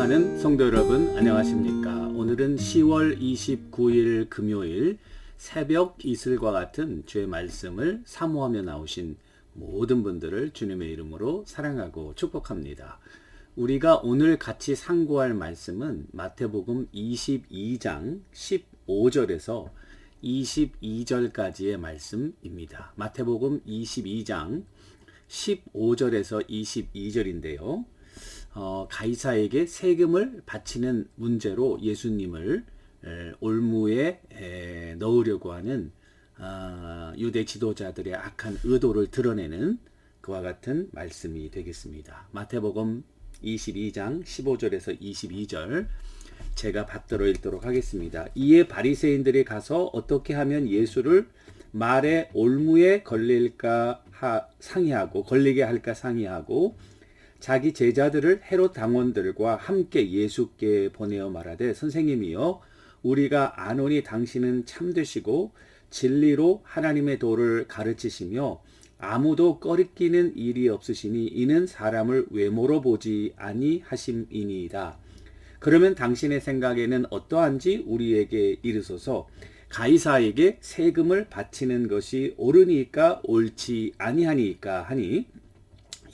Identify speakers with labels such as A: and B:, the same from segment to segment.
A: 사랑하는 성도 여러분, 안녕하십니까? 오늘은 10월 29일 금요일 새벽 이슬과 같은 주의 말씀을 사모하며 나오신 모든 분들을 주님의 이름으로 사랑하고 축복합니다. 우리가 오늘 같이 상고할 말씀은 마태복음 22장 15절에서 22절까지의 말씀입니다. 마태복음 22장 15절에서 22절인데요. 가이사에게 세금을 바치는 문제로 예수님을 올무에 넣으려고 하는 유대 지도자들의 악한 의도를 드러내는 그와 같은 말씀이 되겠습니다. 마태복음 22장 15절에서 22절 제가 받들어 읽도록 하겠습니다. 이에 바리새인들이 가서 어떻게 하면 예수를 말에 올무에 걸리게 할까 상의하고 자기 제자들을 헤롯 당원들과 함께 예수께 보내어 말하되 선생님이여 우리가 아노니 당신은 참되시고 진리로 하나님의 도를 가르치시며 아무도 꺼리끼는 일이 없으시니 이는 사람을 외모로 보지 아니하심이니이다. 그러면 당신의 생각에는 어떠한지 우리에게 이르소서. 가이사에게 세금을 바치는 것이 옳으니까 옳지 아니하니까 하니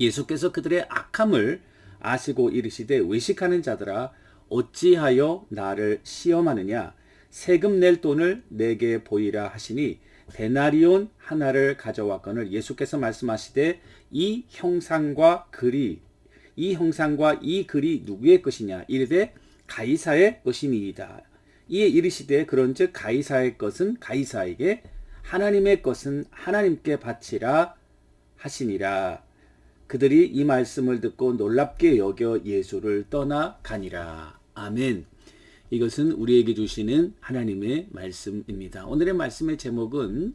A: 예수께서 그들의 악함을 아시고 이르시되 외식하는 자들아 어찌하여 나를 시험하느냐. 세금 낼 돈을 내게 보이라 하시니 데나리온 하나를 가져왔거늘 예수께서 말씀하시되 이 형상과 이 글이 누구의 것이냐. 이르되 가이사의 것이니이다. 이에 이르시되 그런즉 가이사의 것은 가이사에게 하나님의 것은 하나님께 바치라 하시니라. 그들이 이 말씀을 듣고 놀랍게 여겨 예수를 떠나가니라. 아멘. 이것은 우리에게 주시는 하나님의 말씀입니다. 오늘의 말씀의 제목은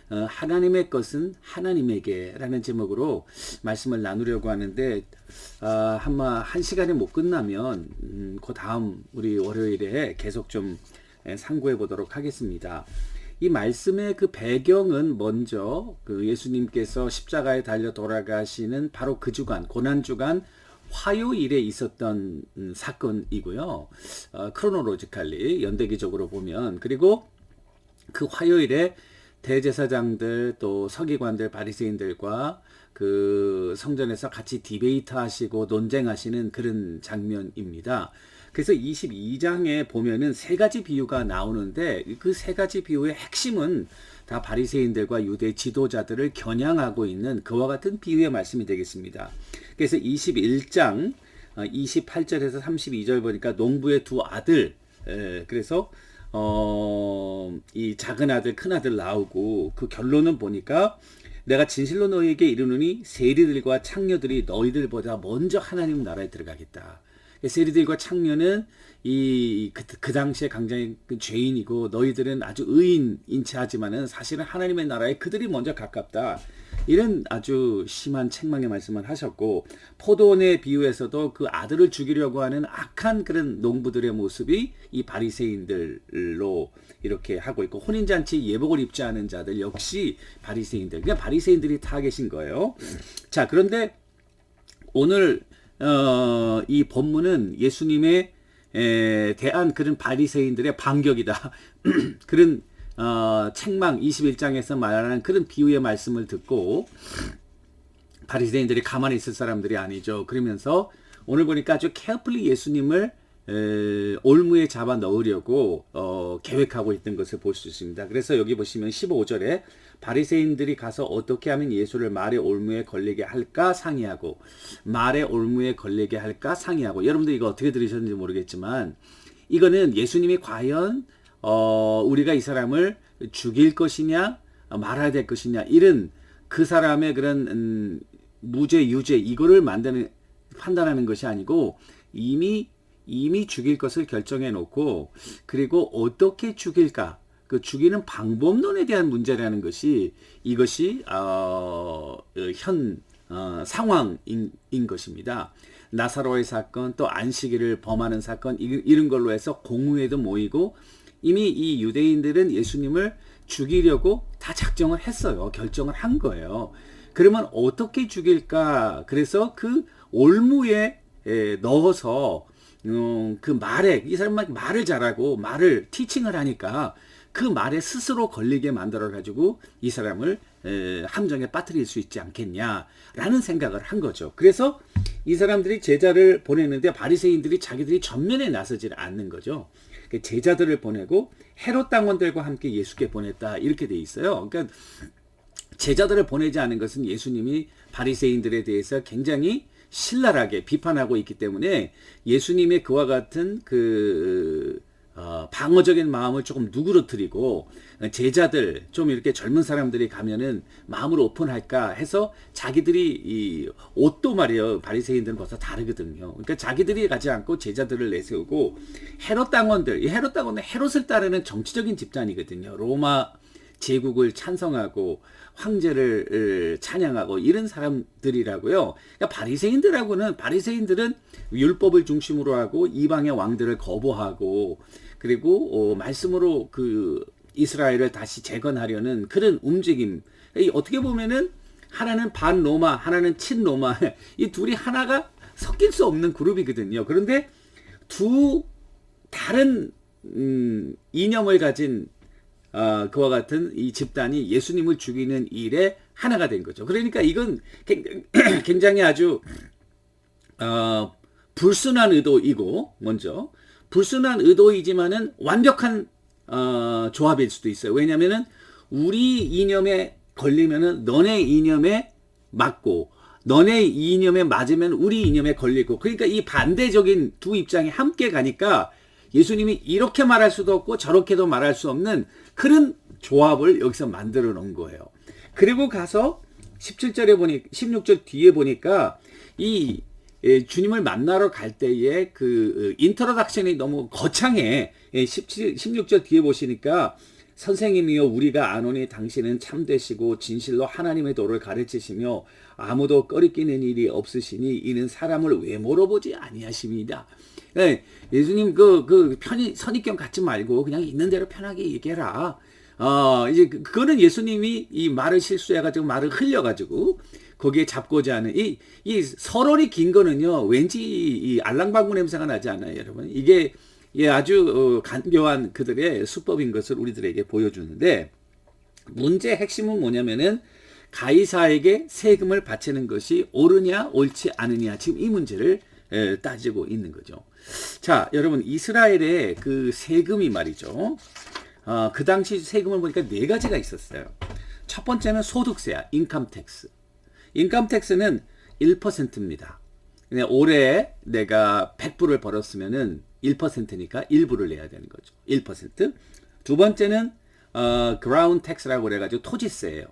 A: 하나님의 것은 하나님에게 라는 제목으로 말씀을 나누려고 하는데 아마 한 시간이 못 끝나면 그 다음 우리 월요일에 계속 좀 상고해 보도록 하겠습니다. 이 말씀의 그 배경은 먼저 그 예수님께서 십자가에 달려 돌아가시는 바로 그 주간, 고난주간 화요일에 있었던 사건이고요. 크로노로지칼리 연대기적으로 보면, 그리고 그 화요일에 대제사장들 또 서기관들 바리새인들과 그 성전에서 같이 디베이트 하시고 논쟁하시는 그런 장면입니다. 그래서 22장에 보면은 세 가지 비유가 나오는데 그 세 가지 비유의 핵심은 다 바리새인들과 유대 지도자들을 겨냥하고 있는 그와 같은 비유의 말씀이 되겠습니다. 그래서 21장 28절에서 32절 보니까 농부의 두 아들, 그래서 이 작은 아들 큰 아들 나오고 그 결론은 보니까 내가 진실로 너희에게 이르노니 세리들과 창녀들이 너희들보다 먼저 하나님 나라에 들어가겠다. 세리들과 창녀는 그 당시에 굉장히 죄인이고 너희들은 아주 의인인체 하지만은 사실은 하나님의 나라에 그들이 먼저 가깝다. 이런 아주 심한 책망의 말씀을 하셨고, 포도원의 비유에서도 그 아들을 죽이려고 하는 악한 그런 농부들의 모습이 이 바리새인들로 이렇게 하고 있고, 혼인잔치 예복을 입지 않은 자들 역시 바리새인들, 그냥 바리새인들이 타겟인 거예요. 자, 그런데 오늘 이 본문은 예수님에 대한 그런 바리새인들의 반격이다. 그런 책망 21장에서 말하는 그런 비유의 말씀을 듣고 바리새인들이 가만히 있을 사람들이 아니죠. 그러면서 오늘 보니까 아주 carefully 예수님을 올무에 잡아 넣으려고 계획하고 있던 것을 볼 수 있습니다. 그래서 여기 보시면 15절에 바리새인들이 가서 어떻게 하면 예수를 말의 올무에 걸리게 할까 상의하고, 말의 올무에 걸리게 할까 상의하고, 여러분들 이거 어떻게 들으셨는지 모르겠지만 이거는 예수님이 과연 우리가 이 사람을 죽일 것이냐 말아야 될 것이냐 이런 그 사람의 그런 무죄 유죄 이거를 판단하는 것이 아니고 이미 죽일 것을 결정해 놓고, 그리고 어떻게 죽일까, 그 죽이는 방법론에 대한 문제라는 것이 이것이 현 상황인 것입니다. 나사로의 사건, 또 안식일을 범하는 사건, 이런 걸로 해서 공회도 모이고 이미 이 유대인들은 예수님을 죽이려고 다 작정을 했어요. 결정을 한 거예요. 그러면 어떻게 죽일까? 그래서 그 올무에 넣어서 그 말에 이 사람만 말을 잘하고 말을 티칭을 하니까 그 말에 스스로 걸리게 만들어 가지고 이 사람을 함정에 빠뜨릴 수 있지 않겠냐라는 생각을 한 거죠. 그래서 이 사람들이 제자를 보내는데 바리새인들이 자기들이 전면에 나서지 않는 거죠. 제자들을 보내고 헤롯 당원들과 함께 예수께 보냈다 이렇게 돼 있어요. 그러니까 제자들을 보내지 않은 것은 예수님이 바리새인들에 대해서 굉장히 신랄하게 비판하고 있기 때문에 예수님의 그와 같은 방어적인 마음을 조금 누그러뜨리고 제자들 좀 이렇게 젊은 사람들이 가면은 마음을 오픈할까 해서 자기들이 이 옷도 말이에요. 바리새인들은 벌써 다르거든요. 그러니까 자기들이 가지 않고 제자들을 내세우고 헤롯 당원들, 이 헤롯 당원은 헤롯을 따르는 정치적인 집단이거든요. 로마 제국을 찬성하고 황제를 찬양하고 이런 사람들이라고요. 그러니까 바리새인들은 율법을 중심으로 하고 이방의 왕들을 거부하고 그리고 말씀으로 이스라엘을 다시 재건하려는 그런 움직임. 어떻게 보면은 하나는 반로마, 하나는 친로마. 이 둘이 하나가 섞일 수 없는 그룹이거든요. 그런데 두 다른 이념을 가진 그와 같은 이 집단이 예수님을 죽이는 일에 하나가 된 거죠. 그러니까 이건 굉장히 아주 불순한 의도이고 먼저 불순한 의도이지만은 완벽한 조합일 수도 있어요. 왜냐하면은 우리 이념에 걸리면은 너네 이념에 맞고 너네 이념에 맞으면 우리 이념에 걸리고 그러니까 이 반대적인 두 입장이 함께 가니까 예수님이 이렇게 말할 수도 없고 저렇게도 말할 수 없는 그런 조합을 여기서 만들어 놓은 거예요. 그리고 가서 16절 뒤에 보니까 이 주님을 만나러 갈 때에 인트로덕션이 너무 거창해. 16절 뒤에 보시니까 선생님이여 우리가 아노니 당신은 참되시고 진실로 하나님의 도를 가르치시며 아무도 꺼리끼는 일이 없으시니 이는 사람을 외모로 보지 아니하십니다. 예수님 편히 선입견 갖지 말고 그냥 있는 대로 편하게 얘기해라. 이제 그거는 예수님이 이 말을 실수해가지고 말을 흘려가지고 거기에 잡고자 하는 이 서론이 긴 거는요 왠지 이 알랑방구 냄새가 나지 않아요, 여러분? 이게 아주 간교한 그들의 수법인 것을 우리들에게 보여주는데 문제의 핵심은 뭐냐면은 가이사에게 세금을 바치는 것이 옳으냐 옳지 않으냐 지금 이 문제를 따지고 있는 거죠. 자, 여러분 이스라엘의 그 세금이 말이죠. 그 당시 세금을 보니까 네 가지가 있었어요. 첫 번째는 소득세야, 인컴텍스. 인컴텍스는 1%입니다. 올해 내가 100불을 벌었으면은 1%니까 1불을 내야 되는 거죠. 1%. 두 번째는 그라운드 텍스라고 그래가지고 토지세예요.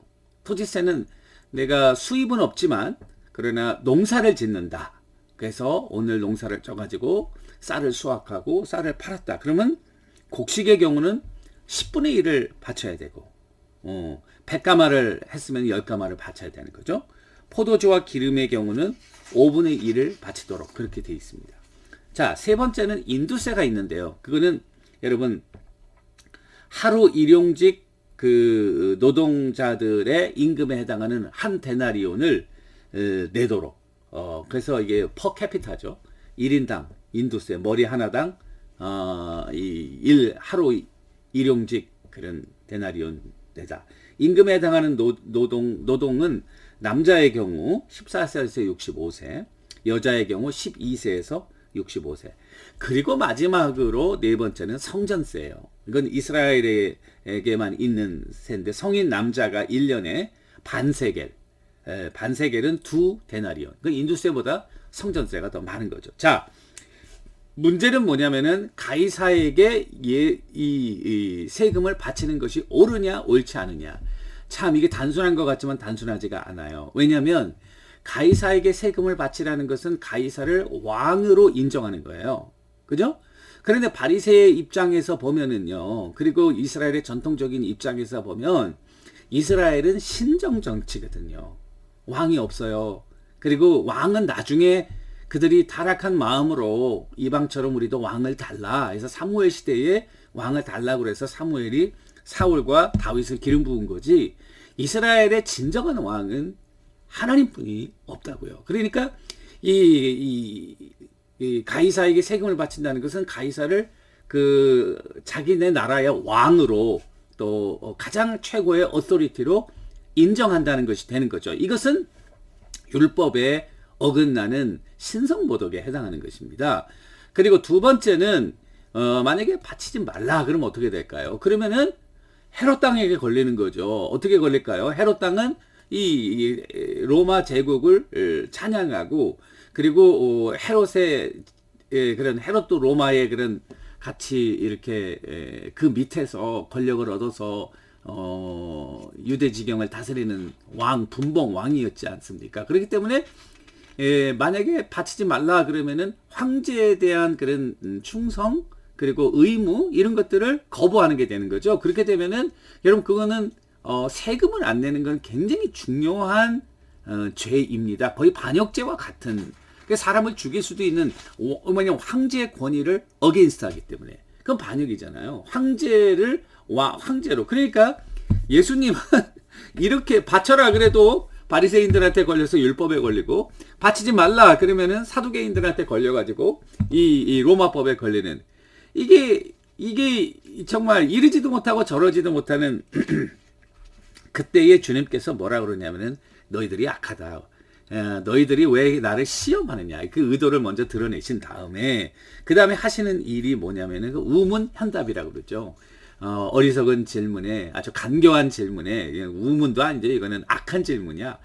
A: 토지세는 내가 수입은 없지만 그러나 농사를 짓는다. 그래서 오늘 농사를 쪄가지고 쌀을 수확하고 쌀을 팔았다. 그러면 곡식의 경우는 10분의 1을 바쳐야 되고 100가마를 했으면 10가마를 바쳐야 되는 거죠. 포도주와 기름의 경우는 5분의 1을 바치도록 그렇게 되어 있습니다. 자, 세 번째는 인두세가 있는데요. 그거는 여러분 하루 일용직 노동자들의 임금에 해당하는 한 데나리온을 내도록 그래서 이게 퍼 캐피타죠. 1인당 인두세 머리 하나당 하루 일용직 그런 데나리온 내다. 임금에 해당하는 노동은 남자의 경우 14세에서 65세, 여자의 경우 12세에서 65세. 그리고 마지막으로 네 번째는 성전세예요. 이건 이스라엘에게만 있는 세인데 성인 남자가 1년에 반세겔은 2데나리온. 그 인두세보다 성전세가 더 많은 거죠. 자, 문제는 뭐냐면은 가이사에게 이 세금을 바치는 것이 옳으냐 옳지 않으냐. 참 이게 단순한 것 같지만 단순하지가 않아요. 왜냐하면 가이사에게 세금을 바치라는 것은 가이사를 왕으로 인정하는 거예요. 그죠? 그런데 바리새의 입장에서 보면은요. 그리고 이스라엘의 전통적인 입장에서 보면 이스라엘은 신정 정치거든요. 왕이 없어요. 그리고 왕은 나중에 그들이 타락한 마음으로 이방처럼 우리도 왕을 달라. 그래서 사무엘 시대에 왕을 달라고 그래서 사무엘이 사울과 다윗을 기름 부은 거지. 이스라엘의 진정한 왕은 하나님뿐이 없다고요. 그러니까 이 가이사에게 세금을 바친다는 것은 가이사를 그 자기네 나라의 왕으로 또 가장 최고의 어토리티로 인정한다는 것이 되는 거죠. 이것은 율법에 어긋나는 신성모독에 해당하는 것입니다. 그리고 두 번째는 만약에 바치지 말라 그러면 어떻게 될까요? 그러면은 헤롯 땅에게 걸리는 거죠. 어떻게 걸릴까요? 헤롯 땅은 이 로마 제국을 찬양하고 그리고 헤롯의 그런 헤롯도 로마의 그런 같이 이렇게 그 밑에서 권력을 얻어서 유대 지경을 다스리는 왕 분봉 왕이었지 않습니까? 그렇기 때문에 만약에 바치지 말라 그러면은 황제에 대한 그런 충성 그리고 의무 이런 것들을 거부하는 게 되는 거죠. 그렇게 되면은 여러분 그거는 세금을 안 내는 건 굉장히 중요한 죄입니다. 거의 반역죄와 같은 사람을 죽일 수도 있는 뭐냐 황제의 권위를 어게인스트하기 때문에 그건 반역이잖아요. 황제로 그러니까 예수님은 이렇게 바쳐라 그래도 바리새인들한테 걸려서 율법에 걸리고 바치지 말라 그러면은 사두개인들한테 걸려가지고 이 로마법에 걸리는 이게 정말 이러지도 못하고 저러지도 못하는 그때에 주님께서 뭐라 그러냐면은 너희들이 악하다. 너희들이 왜 나를 시험하느냐. 그 의도를 먼저 드러내신 다음에 그 다음에 하시는 일이 뭐냐면은 그 우문현답이라고 그러죠. 어리석은 질문에 아주 간교한 질문에 우문도 아니죠. 이거는 악한 질문이야.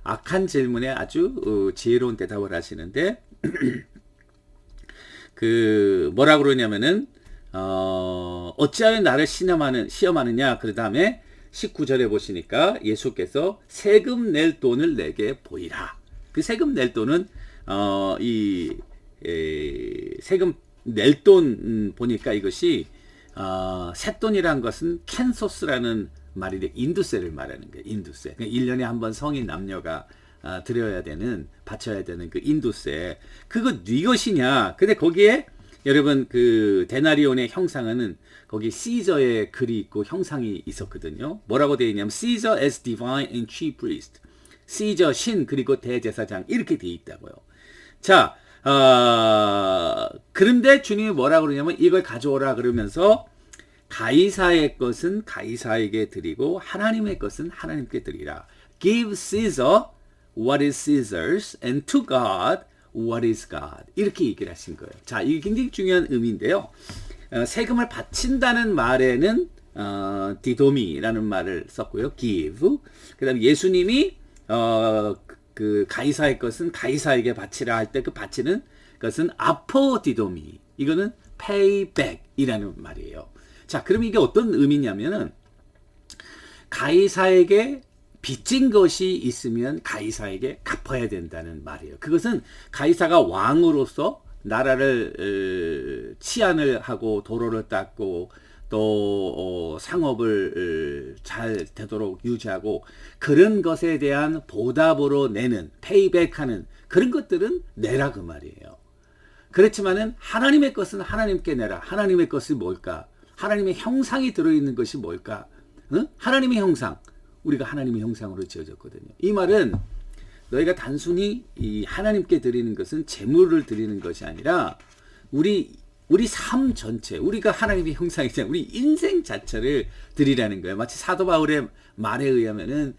A: 악한 질문에 아주 지혜로운 대답을 하시는데 그 뭐라 그러냐면은 어찌하여 나를 시험하느냐. 그 다음에 19절에 보시니까 예수께서 세금 낼 돈을 내게 보이라. 그 세금 낼 돈은 세금 낼 돈 보니까 이것이 셋돈이란 것은 캔소스라는 말인데 인두세를 말하는 거예요. 인두세. 그러니까 1년에 한 번 성인 남녀가 드려야 되는 바쳐야 되는 그 인두세. 그거 네 것이냐? 근데 거기에 여러분 그 데나리온의 형상은 거기 시저의 글이 있고 형상이 있었거든요. 뭐라고 되어 있냐면 Caesar as divine and chief priest. 시저 신 그리고 대제사장 이렇게 되어 있다고요. 자, 그런데 주님이 뭐라고 그러냐면 이걸 가져오라 그러면서 가이사의 것은 가이사에게 드리고 하나님의 것은 하나님께 드리라. Give Caesar what is Caesar's and to God what is God. 이렇게 얘기를 하신 거예요. 자, 이게 굉장히 중요한 의미인데요. 세금을 바친다는 말에는 디도미라는 말을 썼고요. give. 그다음에 예수님이 그 가이사의 것은 가이사에게 바치라 할 때 그 바치는 것은 아포디도미. 이거는 payback이라는 말이에요. 자, 그럼 이게 어떤 의미냐면은 가이사에게 빚진 것이 있으면 가이사에게 갚아야 된다는 말이에요. 그것은 가이사가 왕으로서 나라를 치안을 하고 도로를 닦고 또 상업을 잘 되도록 유지하고 그런 것에 대한 보답으로 내는 페이백하는 그런 것들은 내라 그 말이에요. 그렇지만은 하나님의 것은 하나님께 내라. 하나님의 것이 뭘까? 하나님의 형상이 들어있는 것이 뭘까? 응? 하나님의 형상. 우리가 하나님의 형상으로 지어졌거든요. 이 말은 너희가 단순히 이 하나님께 드리는 것은 재물을 드리는 것이 아니라 우리 삶 전체, 우리가 하나님의 형상이잖아요. 우리 인생 자체를 드리라는 거예요. 마치 사도 바울의 말에 의하면은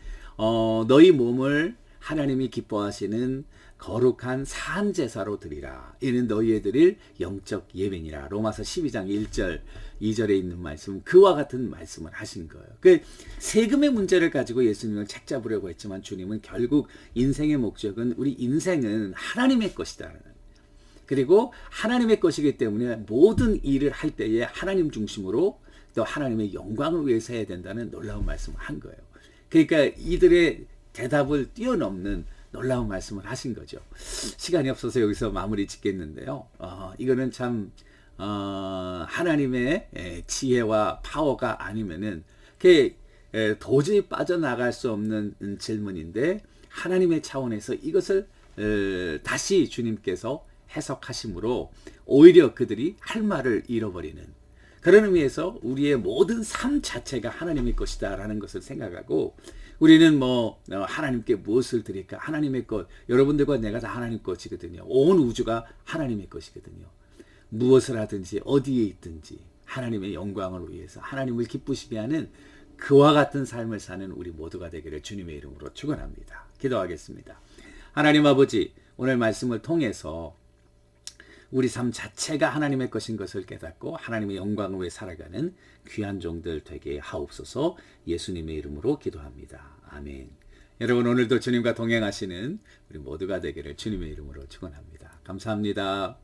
A: 너희 몸을 하나님이 기뻐하시는 거룩한 산 제사로 드리라. 이는 너희에 드릴 영적 예배니라. 로마서 12장 1절 2절에 있는 말씀, 그와 같은 말씀을 하신 거예요. 그 세금의 문제를 가지고 예수님을 책잡으려고 했지만 주님은 결국 인생의 목적은 우리 인생은 하나님의 것이다. 그리고 하나님의 것이기 때문에 모든 일을 할 때에 하나님 중심으로 또 하나님의 영광을 위해서 해야 된다는 놀라운 말씀을 한 거예요. 그러니까 이들의 대답을 뛰어넘는 놀라운 말씀을 하신 거죠. 시간이 없어서 여기서 마무리 짓겠는데요. 이거는 참 하나님의 지혜와 파워가 아니면은 도저히 빠져나갈 수 없는 질문인데 하나님의 차원에서 이것을 다시 주님께서 해석하심으로 오히려 그들이 할 말을 잃어버리는 그런 의미에서 우리의 모든 삶 자체가 하나님의 것이다 라는 것을 생각하고 우리는 하나님께 무엇을 드릴까? 하나님의 것. 여러분들과 내가 다 하나님 것이거든요. 온 우주가 하나님의 것이거든요. 무엇을 하든지 어디에 있든지 하나님의 영광을 위해서 하나님을 기쁘시게 하는 그와 같은 삶을 사는 우리 모두가 되기를 주님의 이름으로 축원합니다. 기도하겠습니다. 하나님 아버지, 오늘 말씀을 통해서 우리 삶 자체가 하나님의 것인 것을 깨닫고 하나님의 영광을 위해 살아가는 귀한 종들 되게 하옵소서. 예수님의 이름으로 기도합니다. 아멘. 여러분, 오늘도 주님과 동행하시는 우리 모두가 되기를 주님의 이름으로 축원합니다. 감사합니다.